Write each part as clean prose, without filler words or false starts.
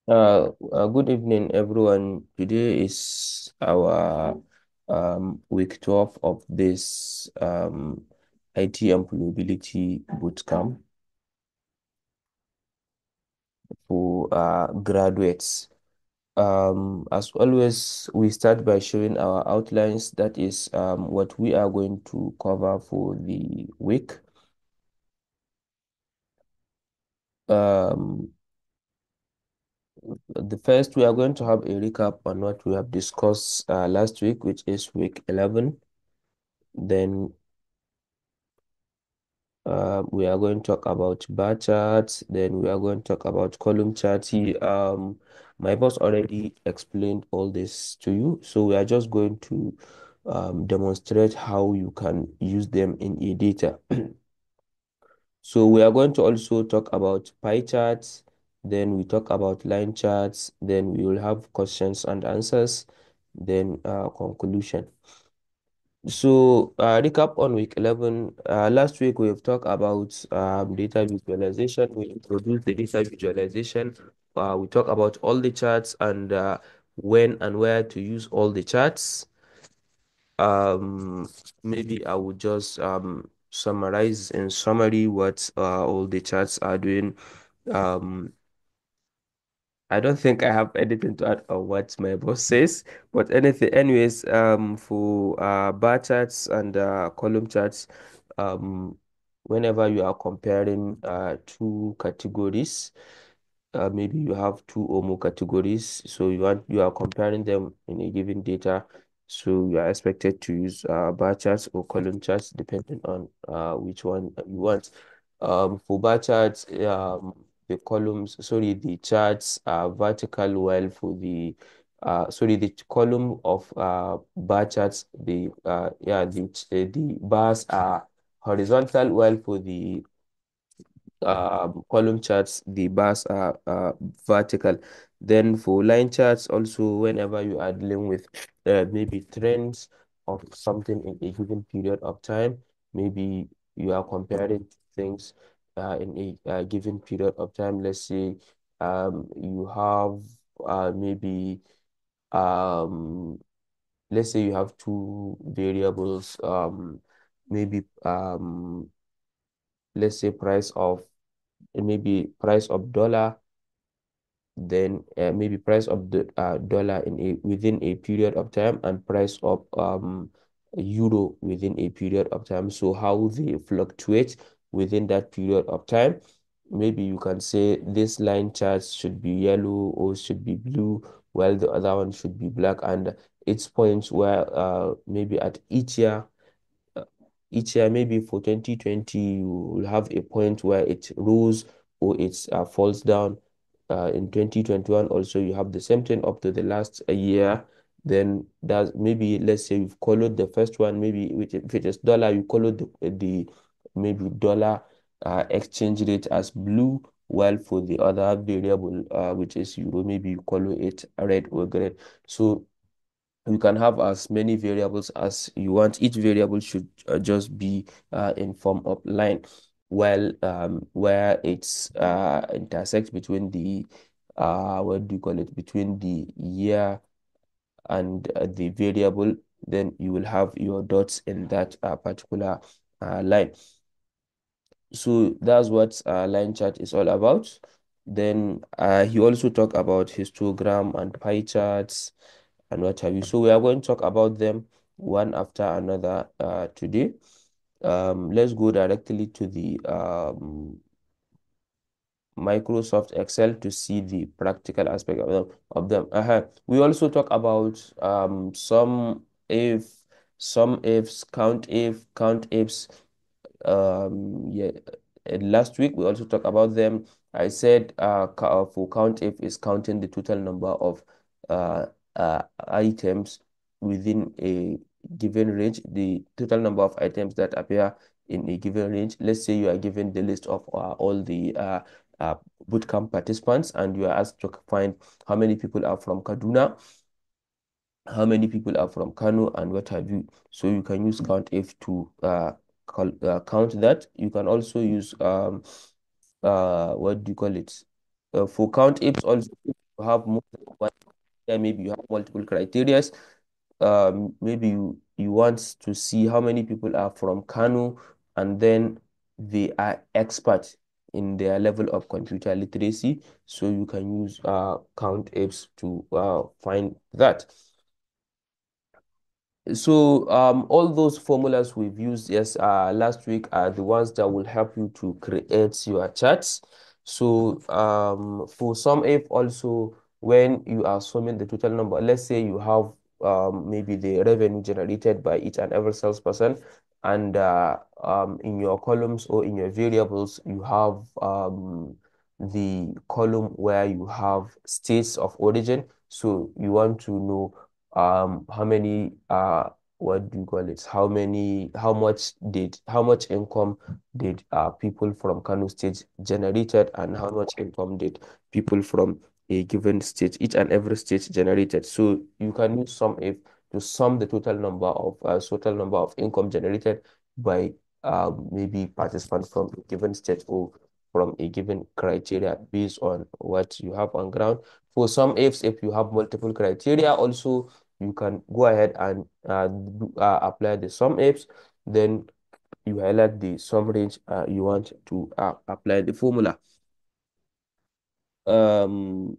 Good evening, everyone. Today is our week 12 of this IT employability bootcamp for graduates. As always, we start by showing our outlines. That is what we are going to cover for the week. Um, the first, we are going to have a recap on what we have discussed last week, which is week 11. Then we are going to talk about bar charts, then we are going to talk about column charts. My boss already explained all this to you, so we are just going to demonstrate how you can use them in a data. So we are going to also talk about pie charts, then we talk about line charts, then we will have questions and answers, then conclusion. So, recap on week 11. Last week we've talked about data visualization. We introduced the data visualization. We talked about all the charts and when and where to use all the charts. Um, Maybe I would just summarize in summary what all the charts are doing. Um, I don't think I have anything to add on what my boss says, but anyways, for bar charts and column charts, um, whenever you are comparing two categories, maybe you have two or more categories, so you are comparing them in a given data, so you are expected to use bar charts or column charts depending on which one you want. For bar charts, the charts are vertical, while for the column of bar charts, the bars are horizontal, while for the column charts, the bars are vertical. Then for line charts, also whenever you are dealing with maybe trends of something in a given period of time, maybe you are comparing things in a given period of time. Let's say you have maybe um, let's say you have two variables, maybe let's say price of dollar, then maybe price of the dollar within a period of time, and price of euro within a period of time. So how they fluctuate within that period of time. Maybe you can say this line chart should be yellow or should be blue, while the other one should be black, and it's points where maybe at uh, each year, maybe for 2020, you will have a point where it rose or it falls down. In 2021, also, you have the same thing up to the last year. Then that's maybe, let's say you've colored the first one, maybe if it is dollar, you colored the maybe dollar exchange rate as blue, while for the other variable, which is euro, maybe you color it red or green. So you can have as many variables as you want. Each variable should just be in form of line, while where it's intersects between the what do you call it, between the year and the variable, then you will have your dots in that particular line. So that's what line chart is all about. Then he also talked about histogram and pie charts and what have you. So we are going to talk about them one after another today. Let's go directly to the Microsoft Excel to see the practical aspect of them. We also talk about if, some ifs, count ifs. Yeah, and last week we also talked about them. I said for count if is counting the total number of uh, items within a given range, the total number of items that appear in a given range. Let's say you are given the list of all the uh, bootcamp participants, and you are asked to find how many people are from Kaduna, how many people are from Kano, and what have you. So you can use count if to count that. You can also use what do you call it? For count ifs also. You have multiple, maybe you have multiple criteria. Maybe you want to see how many people are from Kano, and then they are expert in their level of computer literacy. So you can use count apes to find that. So all those formulas we've used yes last week are the ones that will help you to create your charts. So for some if also when you are summing the total number, let's say you have maybe the revenue generated by each and every salesperson, and in your columns or in your variables you have the column where you have states of origin. So you want to know how many what do you call it, how much income did people from Kano State generated, and how much income did people from a given state, each and every state generated. So you can use sum if to sum the total number of income generated by maybe participants from a given state or from a given criteria based on what you have on ground. For some ifs, if you have multiple criteria also, you can go ahead and apply the sum apes. Then you highlight the sum range you want to apply the formula. Um,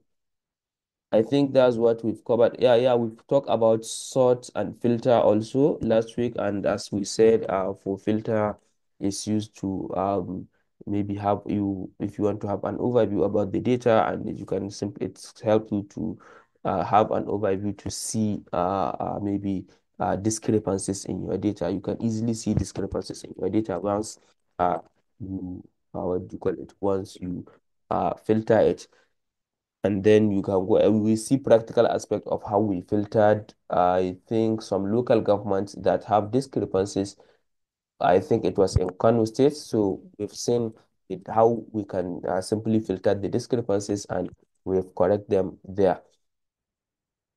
I think that's what we've covered. Yeah, we've talked about sort and filter also last week, and as we said, for filter is used to maybe have you if you want to have an overview about the data, and you can simply it's help you to have an overview to see maybe discrepancies in your data. You can easily see discrepancies in your data once you what do you call it? Once you filter it, and then you can go and we see practical aspect of how we filtered. I think some local governments that have discrepancies. I think it was in Kano State. So we've seen how we can simply filter the discrepancies, and we've correct them there.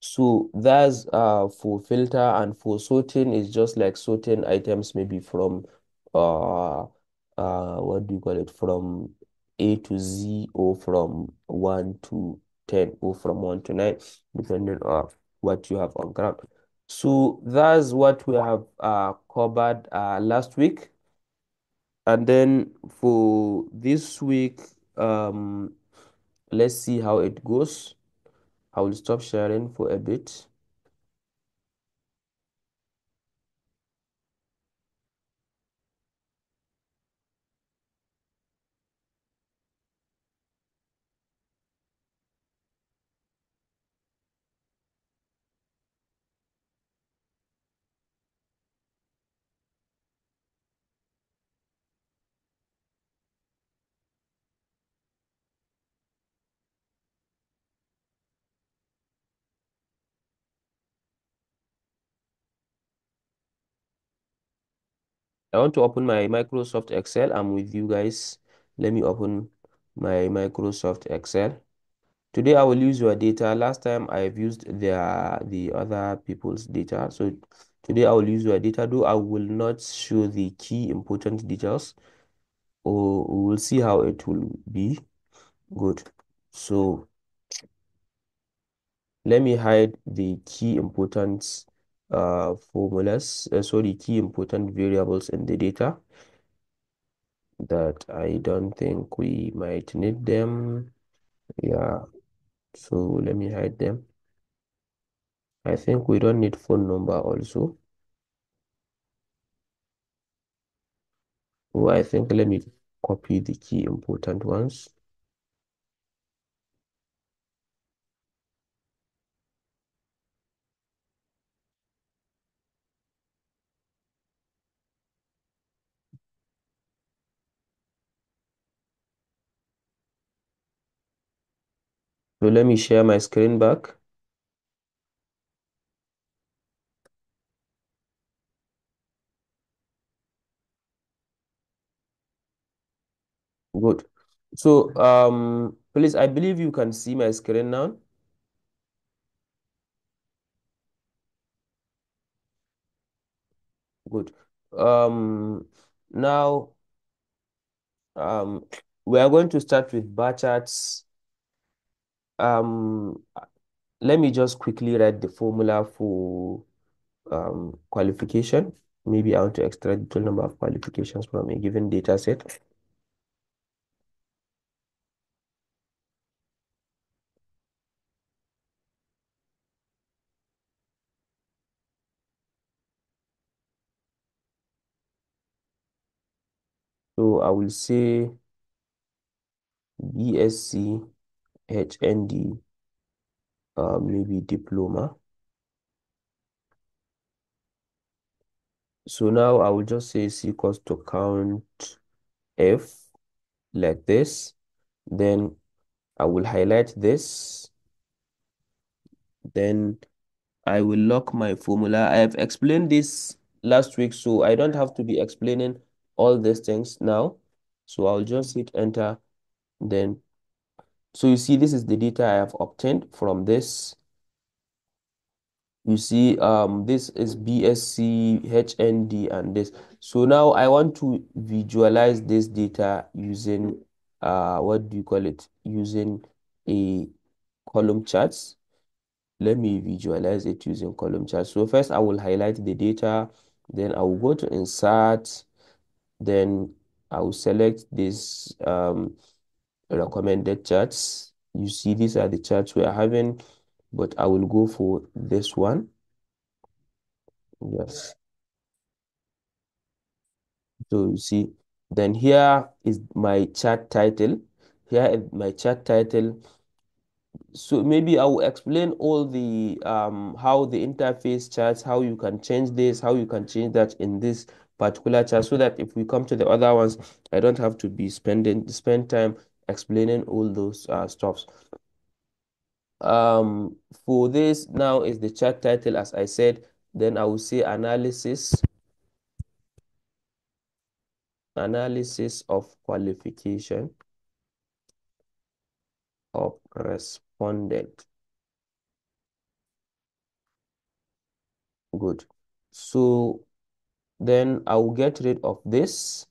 So that's for filter, and for sorting is just like sorting items maybe from uh what do you call it, from A to Z, or from 1 to 10, or from 1 to 9, depending on what you have on ground. So that's what we have covered last week. And then for this week, let's see how it goes. I will stop sharing for a bit. I want to open my Microsoft Excel. I'm with you guys. Let me open my Microsoft Excel. Today I will use your data. Last time I've used the other people's data. So today I will use your data, though I will not show the key important details. Or we will see how it will be. Good. So let me hide the key important formulas, sorry, key important variables in the data that I don't think we might need them. Yeah, so let me hide them. I think we don't need phone number also. Oh, I think let me copy the key important ones. So let me share my screen back. Good. So please, I believe you can see my screen now. Good. Now um we are going to start with bar charts. um let me just quickly write the formula for qualification. Maybe I want to extract the total number of qualifications from a given data set. So I will say BSc, HND, maybe diploma. So now I will just say C equals to count F like this. Then I will highlight this. Then I will lock my formula. I have explained this last week, so I don't have to be explaining all these things now. So I'll just hit enter. Then, so you see, this is the data I have obtained from this. You see, this is BSc, HND, and this. So now I want to visualize this data using, what do you call it? Using a column charts. Let me visualize it using column charts. So first I will highlight the data, then I will go to insert, then I will select this recommended charts. You see, these are the charts we are having, but I will go for this one. Yes. So you see, then here is my chart title. Here is my chart title. So maybe I will explain all the how the interface charts, how you can change this, how you can change that in this particular chart, so that if we come to the other ones, I don't have to be spend time explaining all those stuffs. For this now is the chart title, as I said. Then I will say analysis of qualification of respondent. Good. So then I will get rid of this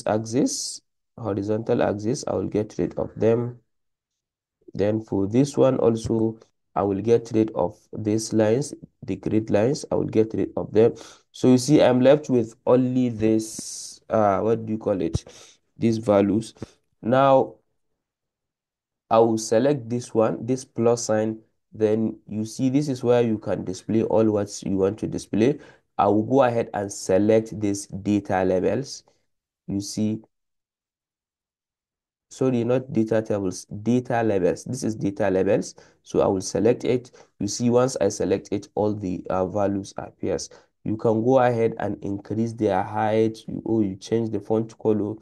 axis, horizontal axis. I will get rid of them. Then for this one also, I will get rid of these lines, the grid lines. I will get rid of them. So you see, I'm left with only this, what do you call it? These values. Now I will select this one, this plus sign. Then you see, this is where you can display all what you want to display. I will go ahead and select these data labels. You see, sorry, not data tables, data labels. This is data labels. So I will select it. You see, once I select it, all the values appears. You can go ahead and increase their height, or you change the font color,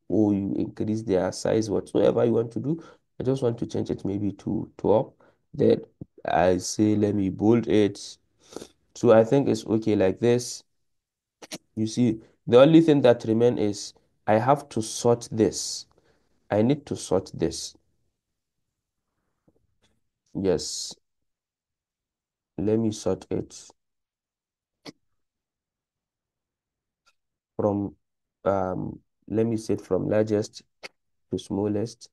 or you increase their size, whatsoever you want to do. I just want to change it maybe to 12. Then I say, let me bold it. So I think it's okay like this. You see, the only thing that remains is I have to sort this. I need to sort this. Yes, let me sort it from, let me set from largest to smallest.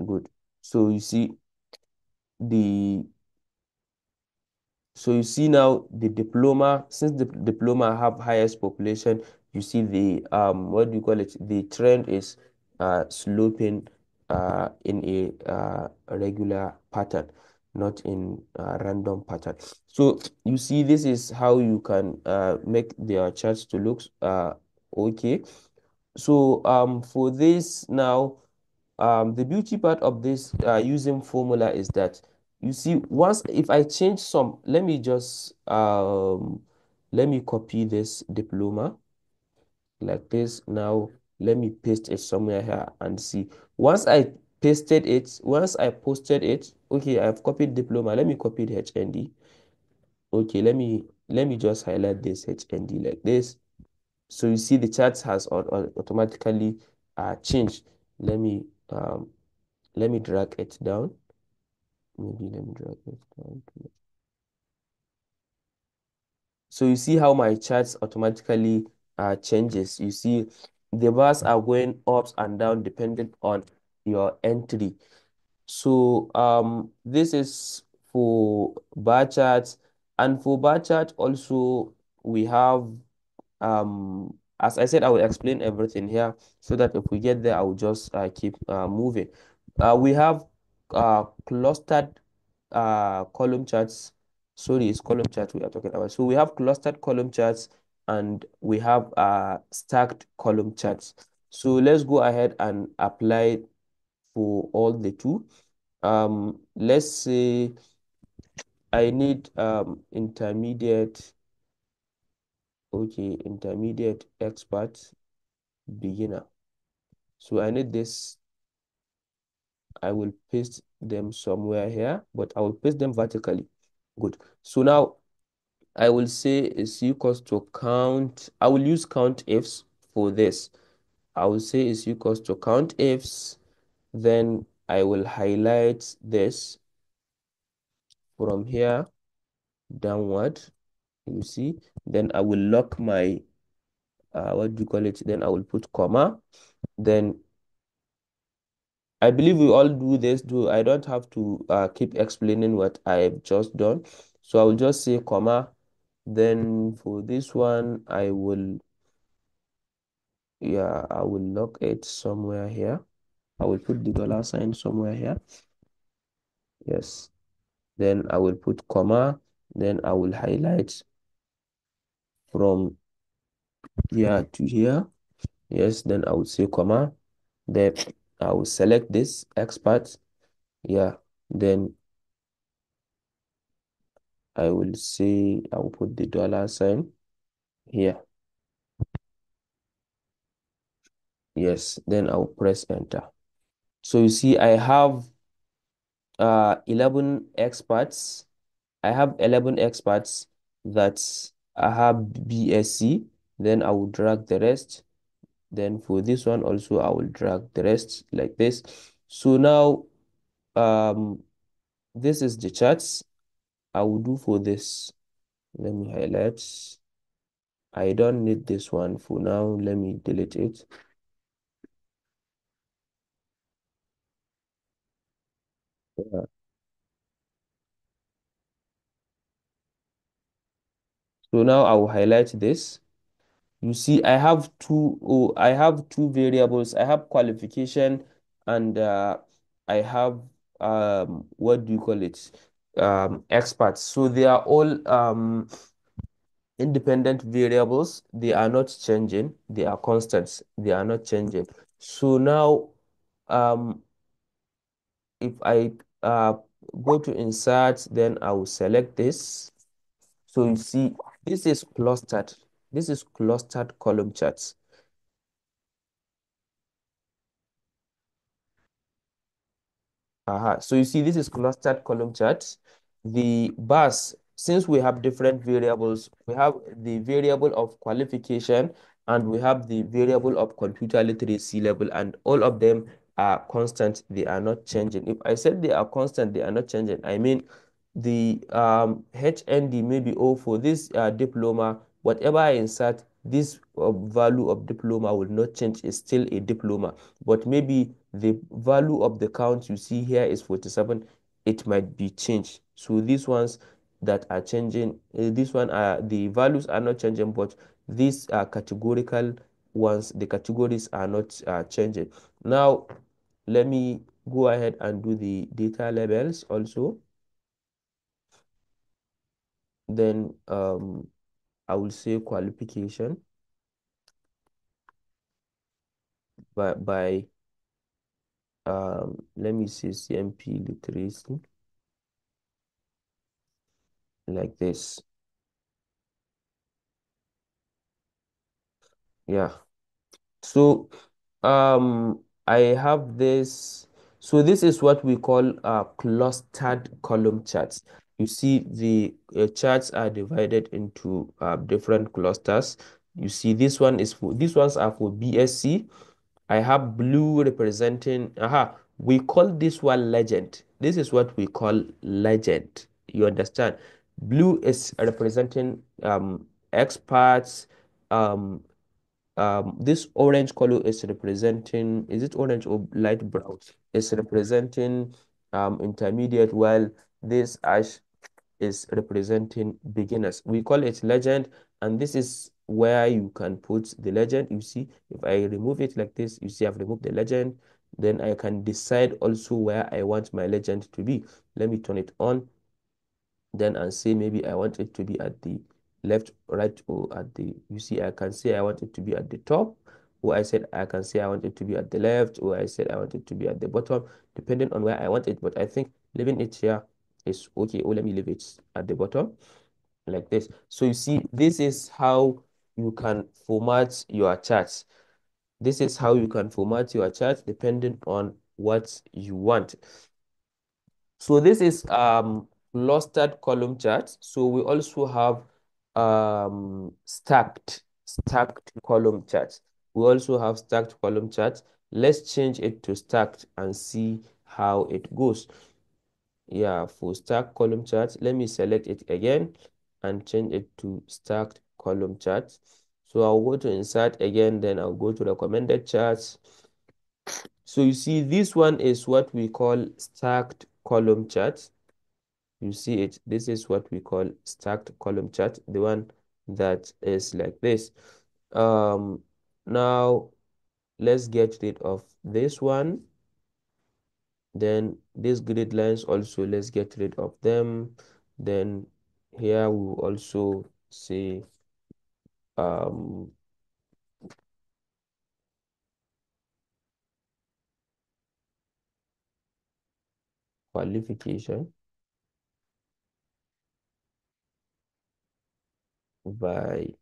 Good. So you see the So you see now the diploma, since the diploma have highest population, you see the what do you call it? The trend is sloping in a regular pattern, not in a random pattern. So you see, this is how you can make their charts to look okay. So for this now, the beauty part of this using formula is that you see, once if I change some, let me copy this diploma like this. Now let me paste it somewhere here and see. Once I posted it, okay, I've copied diploma. Let me copy the HND. Okay, let me just highlight this HND like this. So you see the chart has automatically changed. Let me um let me drag it down. Maybe let me drag it down. So you see how my charts automatically changes. You see, the bars are going ups and down depending on your entry. So this is for bar charts, and for bar chart also we have as I said, I will explain everything here so that if we get there, I will just keep moving. We have clustered column charts. Sorry, it's column charts we are talking about. So we have clustered column charts and we have stacked column charts. So let's go ahead and apply for all the two. Let's say I need intermediate, expert, beginner. So I need this. I will paste them somewhere here, but I will paste them vertically. Good. So now I will say is equals to count. I will use count ifs for this. I will say is equals to count ifs. Then I will highlight this from here downward. You see. Then I will lock my what do you call it? Then I will put comma. Then I believe we all do this. Do I don't have to keep explaining what I've just done. So I will just say comma. Then for this one, I will lock it somewhere here. I will put the dollar sign somewhere here. Yes. Then I will put comma. Then I will highlight from here to here. Yes. Then I will say comma. Then I will select this expert. Yeah. Then I will say I will put the dollar sign here. Yes, then I'll press enter. So you see I have 11 experts. I have 11 experts that I have BSc. Then I will drag the rest. Then for this one also I will drag the rest like this. So now um this is the charts I will do for this. Let me highlight. I don't need this one for now. Let me delete it. Yeah. So now I will highlight this. You see, I have two variables. I have qualification and I have what do you call it? Experts. So they are all independent variables. They are not changing. They are constants. They are not changing. So now um if I go to insert, then I will select this. So you see, this is clustered. This is clustered column charts. So you see, this is clustered column chart. The bars, since we have different variables, we have the variable of qualification and we have the variable of computer literacy level, and all of them are constant. They are not changing. If I said they are constant, they are not changing. I mean, the HND may be O for this diploma. Whatever I insert, this value of diploma will not change. It's still a diploma, but maybe the value of the count you see here is 47. It might be changed. So these ones that are changing, this one are the values are not changing, but these are categorical ones. The categories are not changing. Now let me go ahead and do the data labels also. Then I will say qualification by let me see CMP literacy like this. Yeah. So I have this. So this is what we call clustered column charts. You see the charts are divided into different clusters. You see these ones are for BSc. I have blue representing, we call this one legend. This is what we call legend. You understand? Blue is representing experts, this orange color is representing, is it orange or light brown? Is representing intermediate, while this ash is representing beginners. We call it legend, and this is where you can put the legend. You see, if I remove it like this, you see I've removed the legend. Then I can decide also where I want my legend to be. Let me turn it on then and say maybe I want it to be at the left, right, or at the, you see, I can say I want it to be at the top, or I said I can say I want it to be at the left, or I said I want it to be at the bottom, depending on where I want it. But I think leaving it here is okay. Or let me leave it at the bottom like this. So you see, this is how you can format your charts. This is how you can format your chart depending on what you want. So this is clustered column chart. So we also have stacked column charts. We also have stacked column charts. Let's change it to stacked and see how it goes. Yeah, for stacked column charts, let me select it again and change it to stacked column charts. So I'll go to insert again, then I'll go to recommended charts. So you see, this one is what we call stacked column chart. You see it, this is what we call stacked column chart, the one that is like this. Um, Now let's get rid of this one. Then these grid lines also, let's get rid of them. Then here we will also say um, qualification by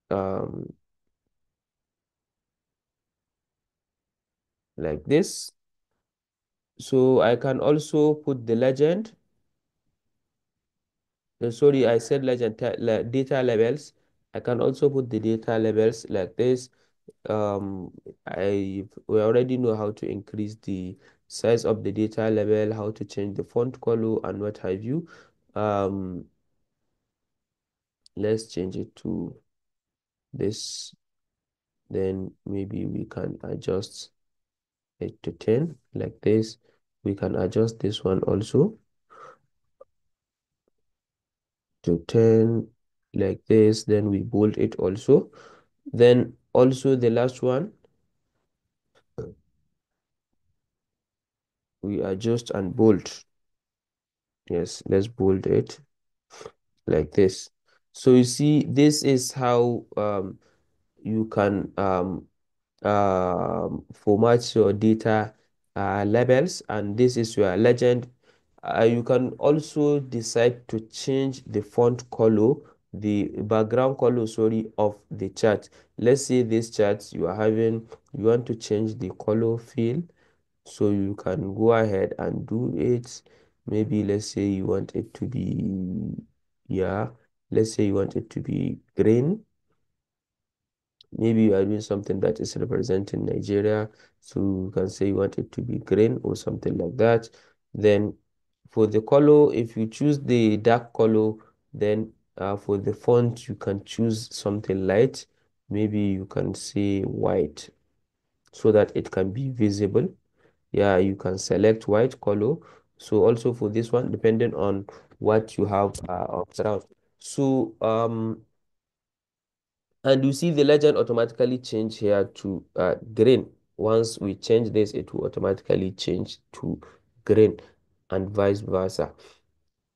um, like this. So I can also put the legend. Sorry, I said legend, data labels. I can also put the data labels like this. We already know how to increase the size of the data label, how to change the font color and what have you. Um, let's change it to this. Then maybe we can adjust it to 10 like this. We can adjust this one also to 10 like this. Then we bold it also. Then also the last one, we adjust and bold. Yes, let's bold it like this. So you see, this is how you can format your data labels, and this is your legend. You can also decide to change the font color, the background color, sorry, of the chart. Let's say this chart you are having, you want to change the color fill, so you can go ahead and do it. Maybe let's say you want it to be, yeah, let's say you want it to be green. Maybe you are doing something that is representing Nigeria, so you can say you want it to be green or something like that. Then for the color, if you choose the dark color, then for the font, you can choose something light. Maybe you can say white so that it can be visible. Yeah, you can select white color. So also for this one, depending on what you have around. So and you see the legend automatically change here to green. Once we change this, it will automatically change to green and vice versa.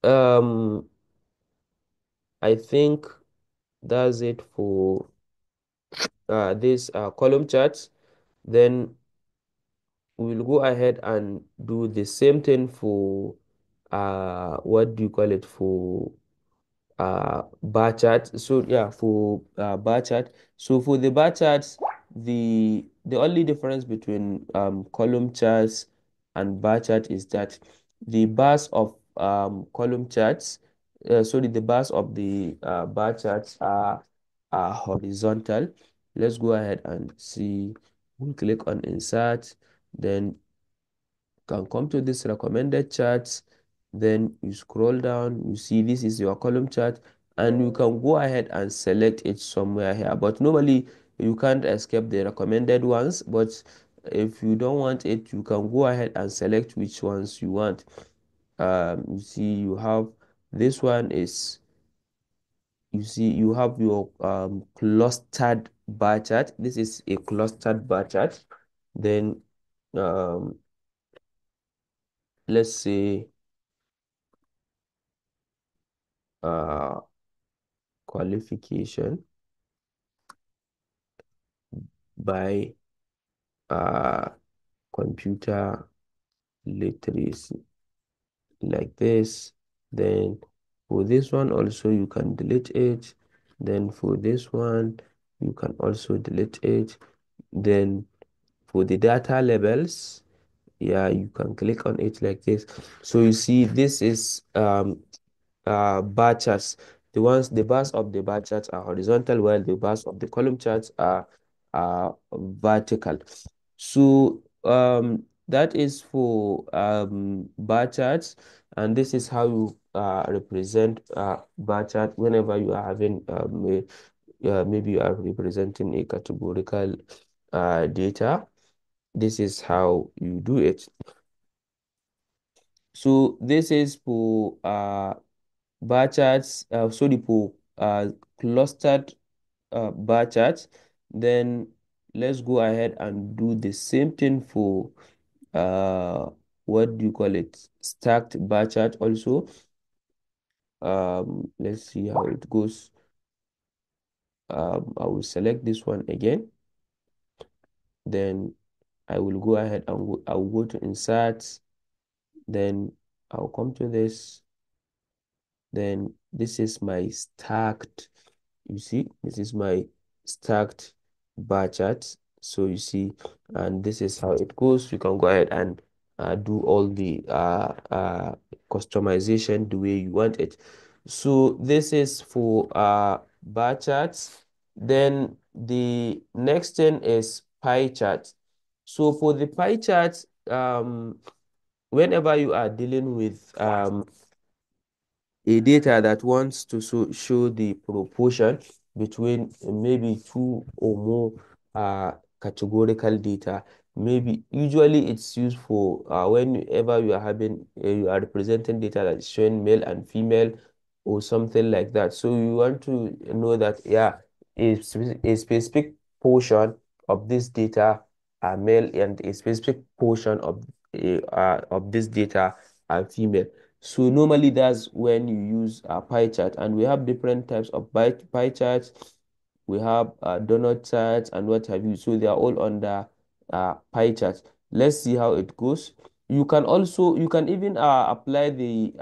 Um, I think that's it for this column charts. Then we'll go ahead and do the same thing for what do you call it, for bar chart. So yeah, for bar chart. So for the bar charts, the only difference between column charts and bar chart is that the bars of column charts, sorry, the bars of the bar charts are horizontal. Let's go ahead and see. We'll click on insert, then can come to this recommended charts. Then you scroll down, you see this is your column chart, and you can go ahead and select it somewhere here. But normally you can't escape the recommended ones, but if you don't want it, you can go ahead and select which ones you want. You see you have this one is, you see you have your clustered bar chart. This is a clustered bar chart. Then um, let's say uh, qualification by uh, computer literacy, like this. Then for this one also you can delete it. Then for this one you can also delete it. Then for the data labels, yeah, you can click on it like this. So you see this is bar charts. The bars of the bar charts are horizontal, while the bars of the column charts are vertical. So that is for bar charts, and this is how you represent bar chart whenever you are having maybe you are representing a categorical data. This is how you do it. So this is for bar charts, sorry, for clustered bar charts. Then let's go ahead and do the same thing for uh, what do you call it? Stacked bar chart also. Let's see how it goes. I will select this one again. Then I will go ahead and I will go to insert. Then I'll come to this. Then this is my stacked, you see, this is my stacked bar chart. So you see, and this is how it goes. You can go ahead and do all the customization the way you want it. So this is for bar charts. Then the next thing is pie chart. So for the pie chart, whenever you are dealing with a data that wants to show the proportion between maybe two or more categorical data. Maybe usually it's used for whenever you are having you are representing data that is showing male and female or something like that. So you want to know that, yeah, a specific portion of this data are male and a specific portion of this data are female. So normally that's when you use a pie chart, and we have different types of pie charts. We have donut charts and what have you. So they are all under pie charts. Let's see how it goes. You can even apply the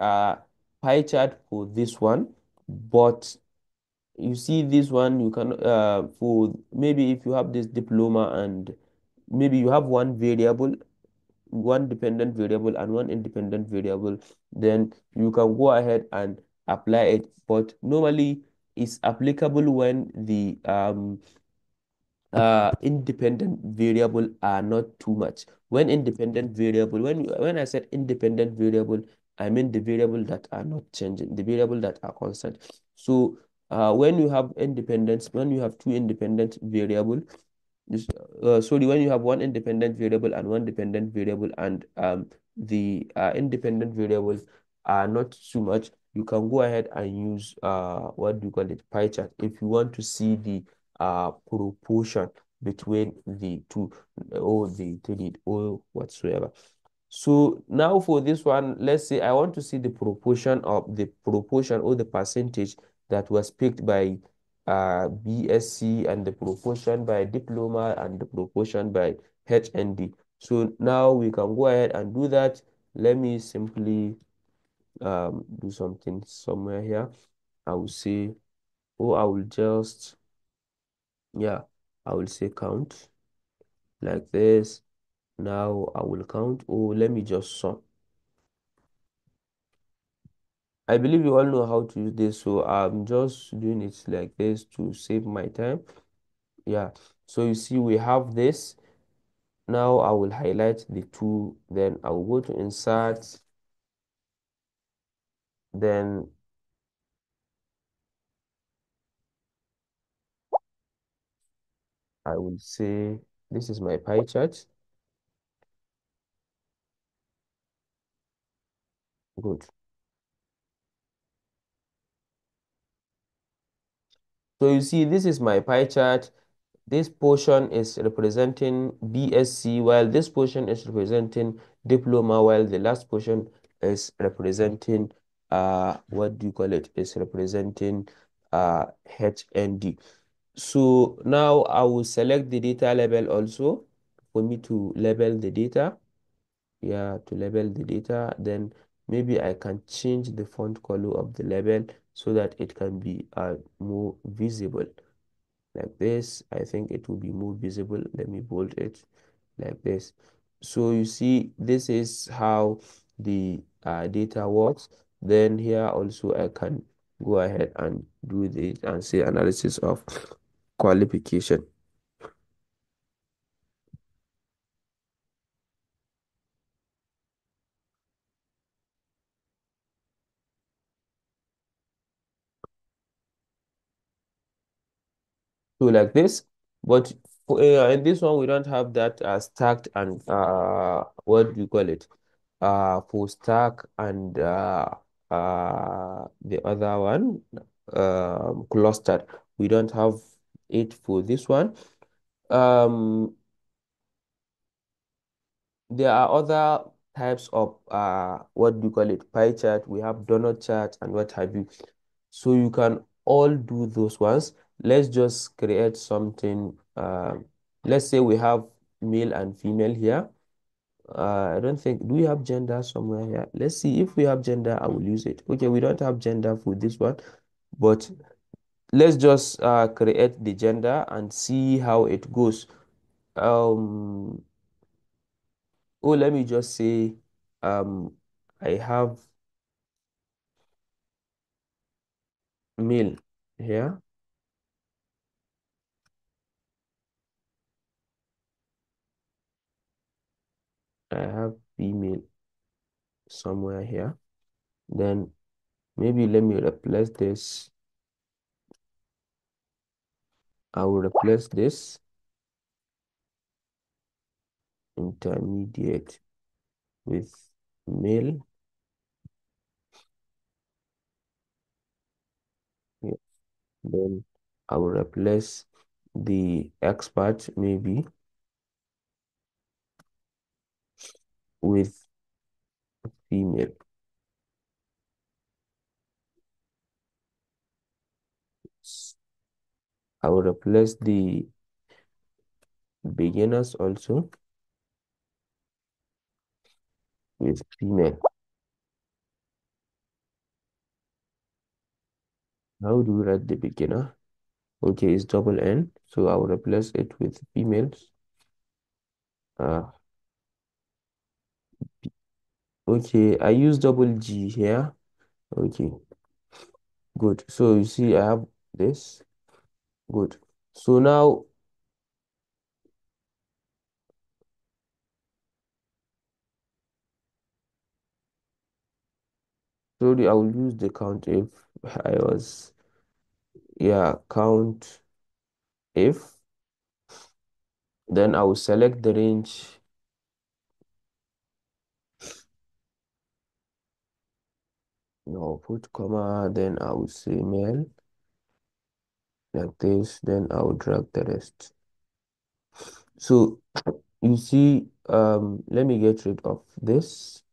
pie chart for this one, but you see this one you can for maybe if you have this diploma and maybe you have one dependent variable and one independent variable, then you can go ahead and apply it. But normally it's applicable when the independent variable are not too much. When independent variable, when I said independent variable, I mean the variable that are not changing, the variable that are constant. So when you have independence, when you have two independent variable, sorry, when you have one independent variable and one dependent variable, and the independent variables are not too much, you can go ahead and use what do you call it, pie chart, if you want to see the proportion between the two or the three or whatsoever. So now for this one, let's say I want to see the proportion or the percentage that was picked by BSc, and the proportion by diploma, and the proportion by HND. So now we can go ahead and do that. Let me simply do something somewhere here. I will say, or I will just, yeah, I will say count like this. Now I will count, or let me just sum. I believe you all know how to use this, so I'm just doing it like this to save my time. Yeah, so you see we have this. Now I will highlight the two, then I will go to insert, Then I will say this is my pie chart. Good. So you see, this is my pie chart. This portion is representing BSc, while this portion is representing diploma, while the last portion is representing what do you call it? Is representing HND. So now I will select the data label also for me to label the data. Yeah, to label the data. Then maybe I can change the font color of the label so that it can be more visible like this. I think it will be more visible. Let me bold it like this. So you see, this is how the data works. Then here also I can go ahead and do this and say analysis of qualification. So like this, but in this one we don't have that stacked and what do you call it? For stack and the other one clustered. We don't have it for this one. Um, there are other types of what do you call it? Pie chart. We have donut chart and what have you. So you can all do those ones. Let's just create something. Let's say we have male and female here. I don't think, do we have gender somewhere here? Let's see if we have gender, I will use it. Okay, we don't have gender for this one, but let's just create the gender and see how it goes. Um, oh, let me just say, um, I have male here. I have female somewhere here. Then maybe let me replace this. I will replace this intermediate with male. Yeah. Then I will replace the expert maybe with female. I will replace the beginners also with female. How do we write the beginner? Okay, it's double N, so I will replace it with females. Uh, okay, I use double G here. Okay, good. So you see, I have this. Good. So now, sorry, I will use the count if I was, yeah, count if. Then I will select the range. No, put comma, then I will say male like this, then I will drag the rest. So you see, let me get rid of this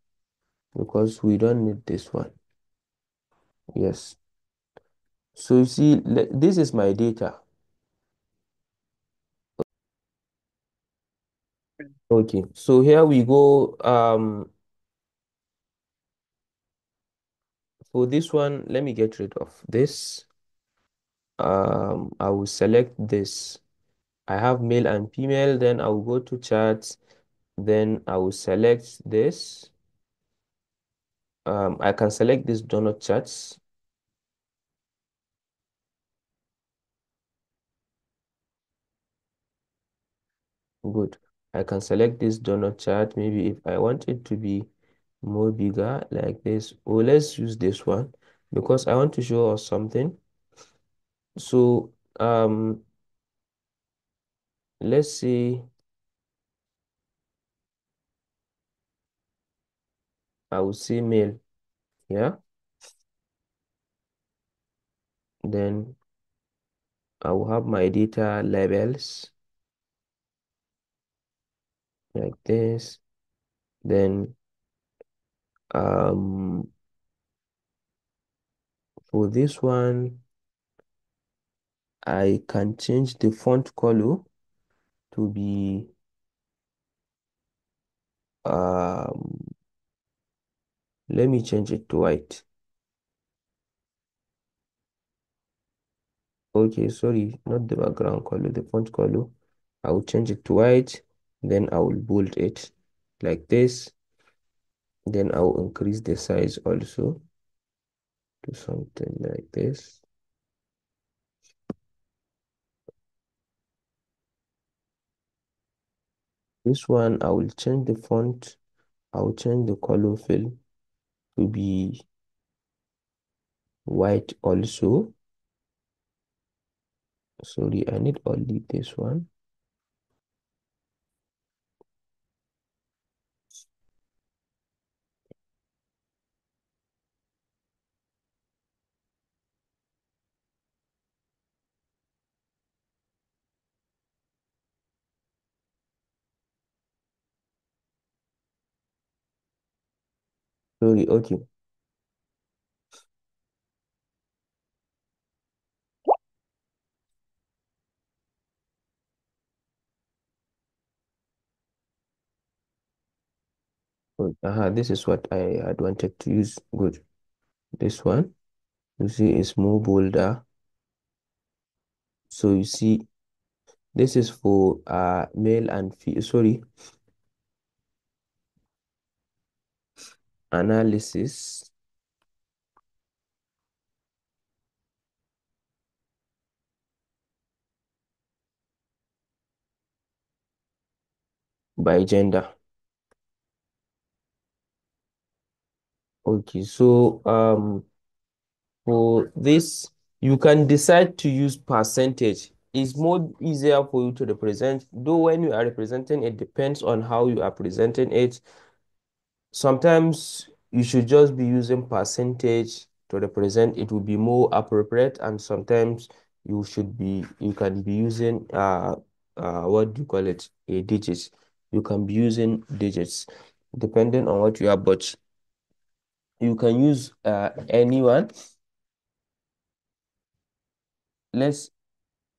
because we don't need this one. Yes. So you see, this is my data. Okay. So here we go. For this one, let me get rid of this. I will select this. I have male and female, then I will go to charts, then I will select this. I can select this donut charts. Good. I can select this donut chart. Maybe if I want it to be more bigger like this. Or let's use this one because I want to show us something. So let's say I will say mail. Yeah. Then I will have my data labels like this. Then um for this one, I can change the font color to be um let me change it to white. Okay, sorry, not the background color, the font color. I will change it to white, then I will bold it like this. Then I will increase the size also to something like this. This one, I will change the font. I will change the color fill to be white also. Sorry, I need only this one. Sorry, okay. This is what I had wanted to use. Good. This one, you see, is more bolder. So you see, this is for male and female, sorry, analysis by gender. Okay, so for this, you can decide to use percentage. It's more easier for you to represent, though when you are representing, it depends on how you are presenting it. Sometimes you should just be using percentage to represent, it will be more appropriate, and sometimes you can be using what do you call it? A digits. You can be using digits depending on what you have, but you can use anyone. Let's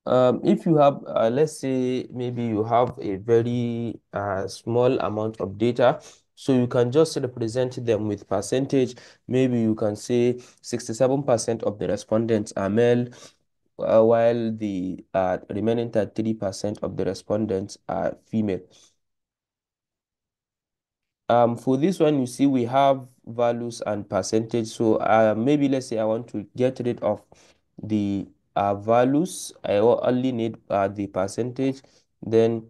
if you have, let's say maybe you have a very small amount of data, so you can just represent them with percentage. Maybe you can say 67% of the respondents are male, while the remaining 33% of the respondents are female. For this one, you see, we have values and percentage. So maybe let's say I want to get rid of the values. I only need the percentage. Then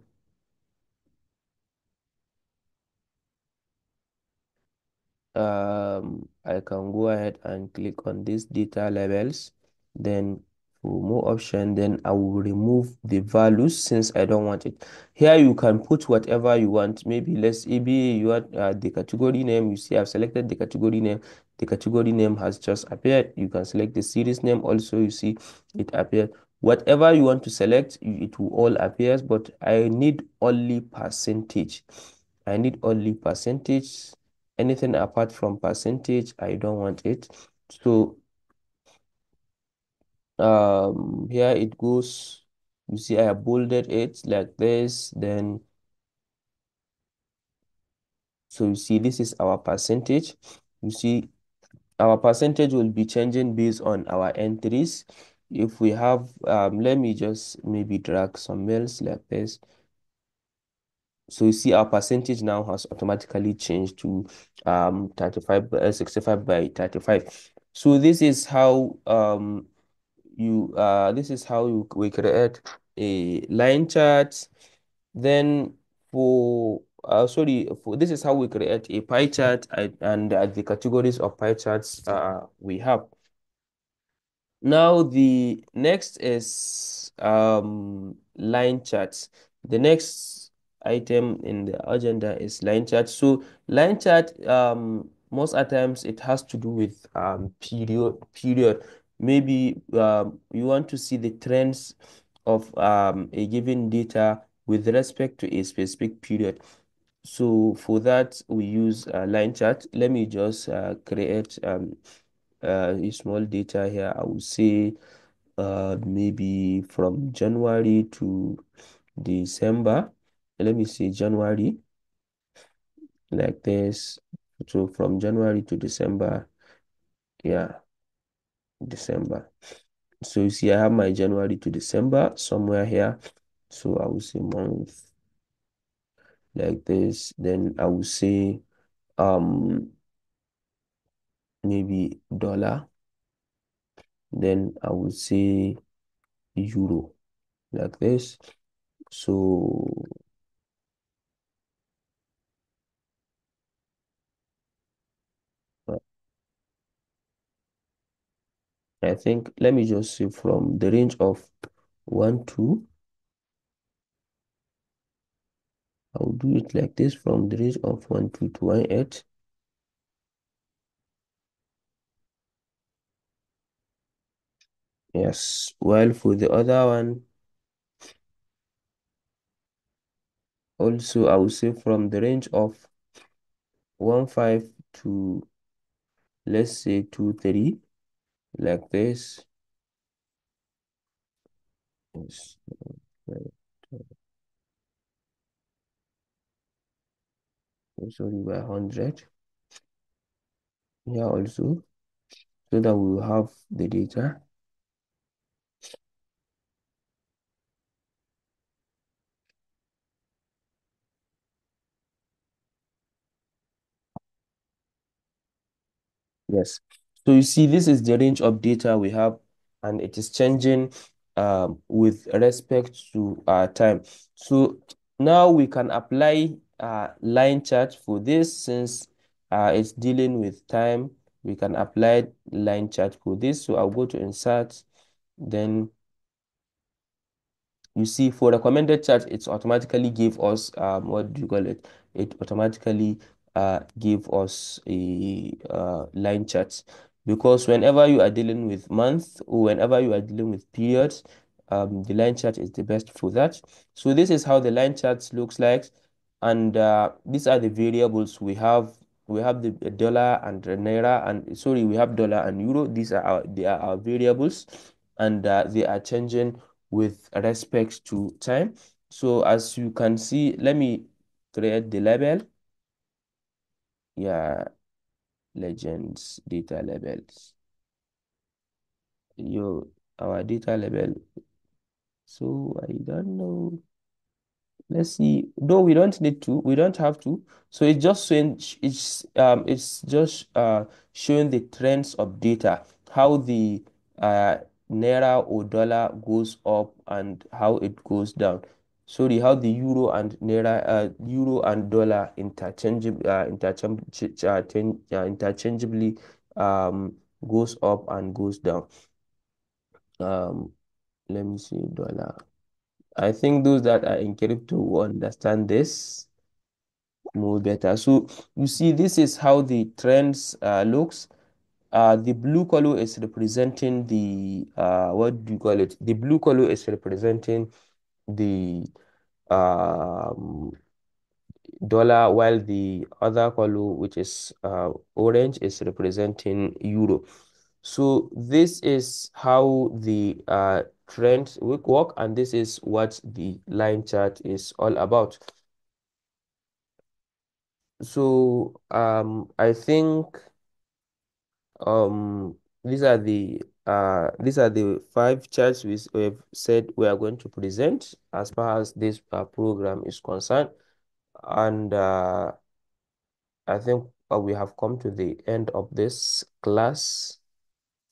I can go ahead and click on these data labels. Then for more option, then I will remove the values since I don't want it. Here you can put whatever you want. Maybe you want the category name. You see, I've selected the category name. The category name has just appeared. You can select the series name also. You see, it appeared. Whatever you want to select, it will all appear. But I need only percentage. I need only percentage. Anything apart from percentage, I don't want it. So here it goes. You see, I have bolded it like this. Then so you see, this is our percentage. You see, our percentage will be changing based on our entries. If we have, let me just maybe drag some mails like this. So you see our percentage now has automatically changed to 35 65 by 35. So this is how we create a line chart. Then for sorry, for this is how we create a pie chart, and the categories of pie charts we have. Now the next is line charts. The next item in the agenda is line chart. So line chart, most at times it has to do with period. Maybe you want to see the trends of a given data with respect to a specific period. So for that, we use a line chart. Let me just create a small data here. I will say maybe from January to December. Let me see January like this. So from January to December, yeah, December. So you see, I have my January to December somewhere here. So I will say month like this. Then I will say maybe dollar. Then I will say euro like this. So uh, I think let me just say from the range of 1 2. I'll do it like this from the range of 1 2 to 1 8. Yes. While for the other one, also I will say from the range of 1 5 to, let's say, 2 3, like this. Yes. Sorry, by 100. Here also, so that we will have the data. Yes. So you see, this is the range of data we have, and it is changing with respect to time. So now we can apply line chart for this since it's dealing with time. We can apply line chart for this. So I'll go to insert, then you see, for recommended chart, it's automatically give us what do you call it? It automatically give us a line chart, because whenever you are dealing with month or whenever you are dealing with periods, the line chart is the best for that. So this is how the line chart looks like, and these are the variables we have. We have the dollar and the naira, and sorry, we have dollar and euro. They are our variables, and they are changing with respect to time. So as you can see, let me create the label. Yeah, legends data labels. Our data label. So I don't know. Let's see. Though we don't need to, we don't have to. So it's just showing, it's just showing the trends of data, how the uh naira or dollar goes up and how it goes down. Sorry, how the euro and dollar interchangeably goes up and goes down. Um, let me see dollar. I think those that are in crypto will understand this more better. So you see, this is how the trends looks. The blue color is representing the what do you call it? The blue color is representing the um, dollar, while the other color, which is orange, is representing euro. So this is how the trends work, and this is what the line chart is all about. So I think these are the 5 charts we've said we are going to present as far as this program is concerned, and I think we have come to the end of this class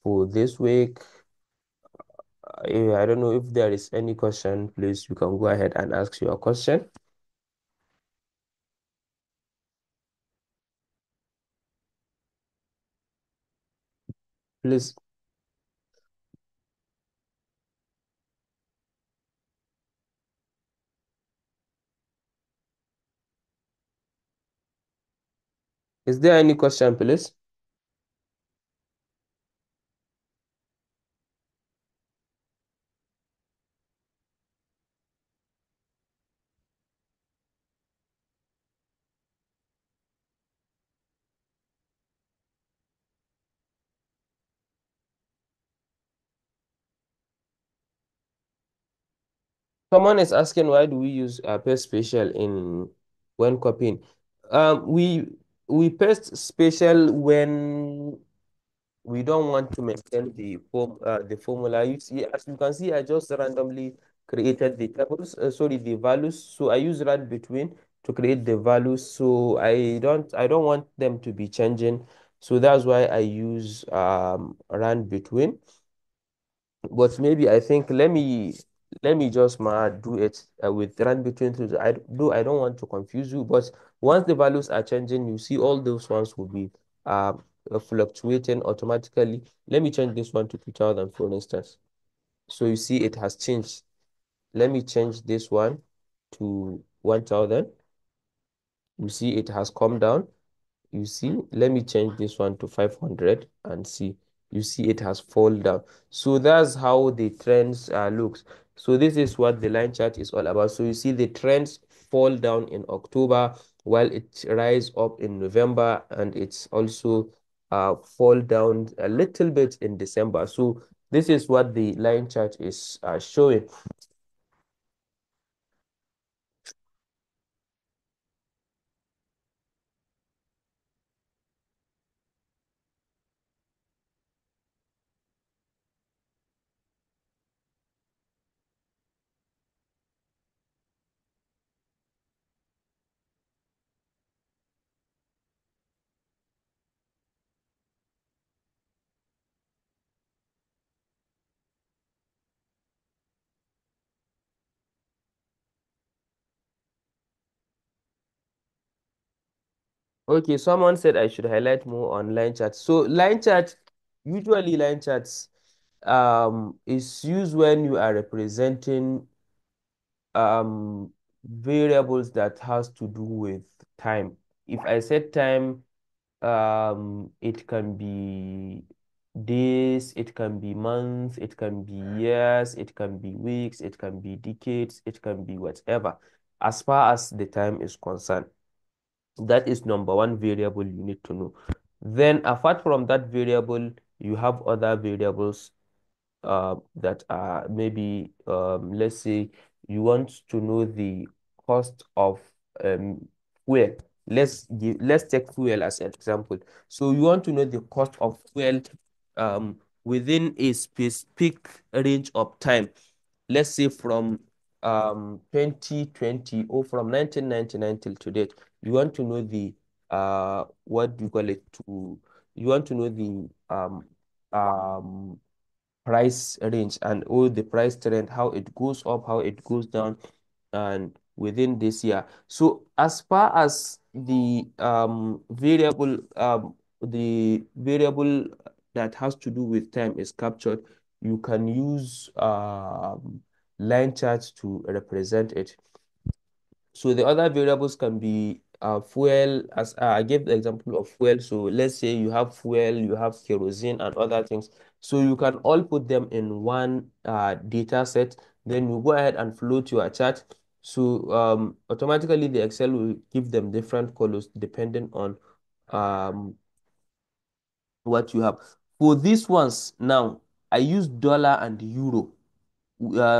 for this week. I don't know if there is any question. Please, you can go ahead and ask your question. Please, is there any question, please? Someone is asking why do we use paste special in when copying? We paste special when we don't want to maintain the formula. You see, as you can see, I just randomly created the tables, sorry, the values. So I use rand between to create the values. So I don't want them to be changing. So that's why I use rand between. But maybe I think let me just do it with run between two. I don't want to confuse you, but once the values are changing, you see all those ones will be uh, fluctuating automatically. Let me change this one to 2000, for instance. So you see it has changed. Let me change this one to 1000. You see it has come down. You see, let me change this one to 500 and see. You see it has fallen down. So that's how the trends looks. So this is what the line chart is all about. So you see the trends fall down in October while it rise up in November, and it's also fall down a little bit in December. So this is what the line chart is showing. Okay, someone said I should highlight more on line charts. So usually line charts is used when you are representing variables that has to do with time. If I said time, it can be days, it can be months, it can be years, it can be weeks, it can be decades, it can be whatever. As far as the time is concerned, that is number one variable you need to know. Then apart from that variable, you have other variables that are maybe, let's say you want to know the cost of fuel. Let's take fuel as an example. So you want to know the cost of fuel within a specific range of time. Let's say from 2020 or from 1999 till today. You want to know the what do you call it, to you want to know the um price range and all the price trend, how it goes up, how it goes down, and within this year. So as far as the variable that has to do with time is captured, you can use line charts to represent it. So the other variables can be fuel, as I gave the example of fuel. So let's say you have fuel, you have kerosene and other things. So you can all put them in one data set. Then you go ahead and float your chart. So automatically the Excel will give them different colors depending on um, what you have. For these ones now, I use dollar and euro,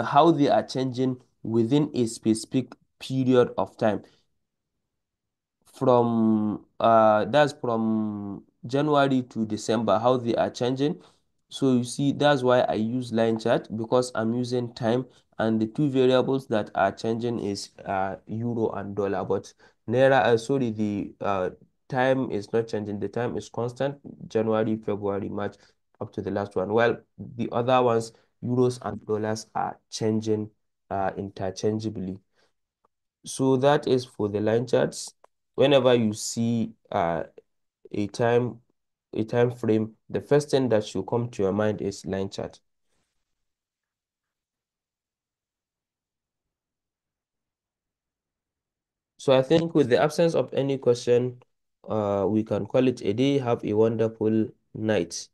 how they are changing within a specific period of time from that's from January to December, how they are changing. So you see, that's why I use line chart, because I'm using time, and the two variables that are changing is euro and dollar. But naira, sorry, the time is not changing. The time is constant, January, February, March, up to the last one. Well, the other ones, euros and dollars, are changing interchangeably. So that is for the line charts. Whenever you see a time, a time frame, the first thing that should come to your mind is line chart. So I think with the absence of any question, we can call it a day. Have a wonderful night.